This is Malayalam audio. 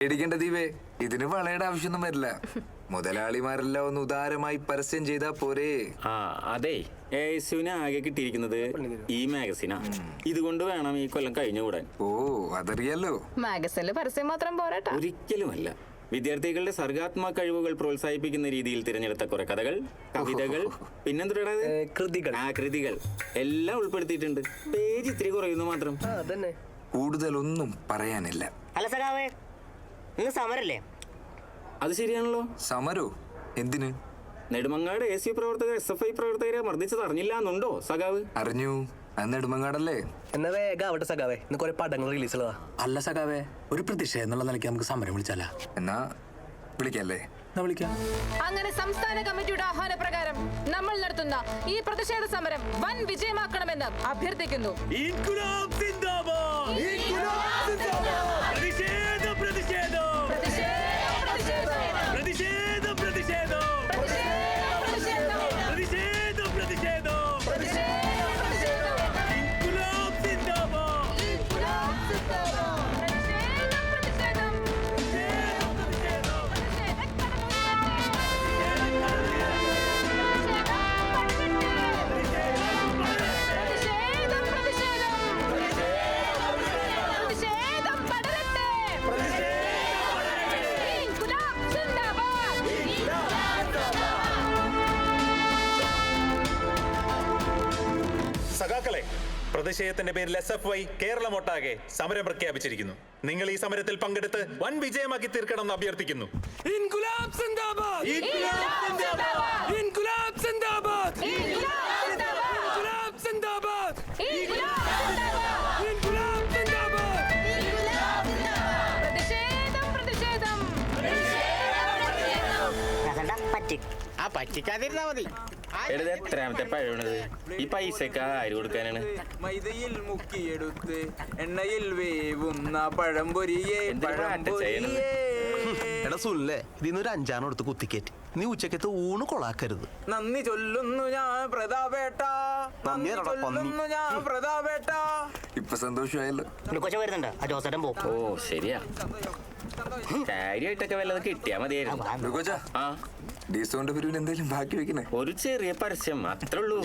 പേടിക്കേണ്ട ദീപേ, ഇതിന് വളയുടെ ആവശ്യമൊന്നും വരില്ല. മുതലാളിമാരെല്ലാം ഒന്ന് ഉദാരമായി പരസ്യം ചെയ്താ പോരേ. ആ അതെ, യേശുവിന് ആകെ കിട്ടിയിരിക്കുന്നത് ഈ മാഗസിനാ. ഇതുകൊണ്ട് വേണം ഈ കൊല്ലം കഴിഞ്ഞുകൂടാൻ. ഓ അതറിയാലോ. മാഗസിനില് പരസ്യം മാത്രം പോരാട്ടാ. ഒരിക്കലുമല്ല. വിദ്യാർത്ഥികളുടെ സർഗാത്മക കഴിവുകൾ പ്രോത്സാഹിപ്പിക്കുന്ന രീതിയിൽ തിരഞ്ഞെടുത്ത കുറെ കഥകൾ, കവിതകൾ, പിന്നെന്താ കൃതികൾ എല്ലാം ഉൾപ്പെടുത്തിയിട്ടുണ്ട്. പേജ് ഇത്തിരി കുറയുന്നു മാത്രം. കൂടുതലൊന്നും പറയാനില്ല. അല്ല സഖാവേ, ഇന്ന് സമരല്ലേ? അത് ശരിയാണല്ലോ. സമരോ? എന്തിന്? നെടുമങ്ങാട് AC പ്രവർത്തകർ SFI പ്രവർത്തകരെ മർദ്ദിച്ചത് അറിഞ്ഞില്ല എന്നുണ്ടോ സഖാവ്? അറിഞ്ഞു. അന്ന് നെടുമങ്ങാടല്ലേ? എന്നാ വേഗം അവിടെ സഖാവേ, ഇന്ന് കുറെ പടങ്ങൾ റിലീസ് ഉള്ളതാ. അല്ല സഖാവേ, ഒരു പ്രതിഷേധം എന്നുള്ള നിലയ്ക്ക് നമുക്ക് സമരം വിളിച്ചാലാ? എന്നാ വിളിക്കല്ലേ? വിളിക്കാം. അങ്ങനെ സംസ്ഥാന കമ്മിറ്റിയുടെ ആഹ്വാനപ്രകാരം നമ്മൾ നടത്തുന്ന ഈ പ്രതിഷേധ സമരം വൻ വിജയമാക്കണമെന്ന് അഭ്യർത്ഥിക്കുന്നു. സഖാക്കളെ, പ്രതിഷേധത്തിന്റെ പേരിൽ SFI കേരളമൊട്ടാകെ സമരം പ്രഖ്യാപിച്ചിരിക്കുന്നു. നിങ്ങൾ ഈ സമരത്തിൽ പങ്കെടുത്ത് വൻ വിജയമാക്കി തീർക്കണമെന്ന് അഭ്യർത്ഥിക്കുന്നു. ഇൻകുലാബ് സിന്ദാബാദ്! ഇൻകുലാബ് സിന്ദാബാദ്! ഇൻകുലാബ് സിന്ദാബാദ്! ഇൻകുലാബ് സിന്ദാബാദ്! ഇൻകുലാബ് സിന്ദാബാദ്! ഇൻകുലാബ് സിന്ദാബാദ്! പ്രതിഷേധം ആ പറ്റിക്കാതിരുന്നാ മതി. എഴുത എത്രാമത്തെ പഴവണത്? ഈ പൈസക്ക് ആര് കൊടുക്കാനാണ്? മൈദയിൽ മുക്കിയെടുത്ത് എണ്ണയിൽ വേവുന്ന പഴംപൊരിയേ പഴംപൊരിയേ. എടാ സുല്ലേ, ഇതിന്നൊരു 5 എടുത്ത് കുത്തിക്കേറ്റ്. നീ ഉച്ചക്കത്തെ ഊണ് കൊളാക്കരുത്. നന്ദി ചൊല്ലുന്നു ഞാൻ പ്രതാപേട്ട, നന്ദി ചൊല്ലുന്നു ഞാൻ പ്രതാപേട്ട. ഇപ്പൊ സന്തോഷമായല്ലോ. കൊച്ച വരുന്നുണ്ട്, ആ ജോസേട്ടൻ പോകും. ഓ ശരിയാ. കാര്യമായിട്ടൊക്കെ വല്ലത് കിട്ടിയാ മതിയായിരുന്നു. ലുക്കോച്ചാ, ആ ഡിസ്കൗണ്ട് പിരിവിന് എന്തെങ്കിലും ബാക്കി വെക്കണേ. ഒരു ചെറിയ പരസ്യം അത്രേ ഉള്ളൂ.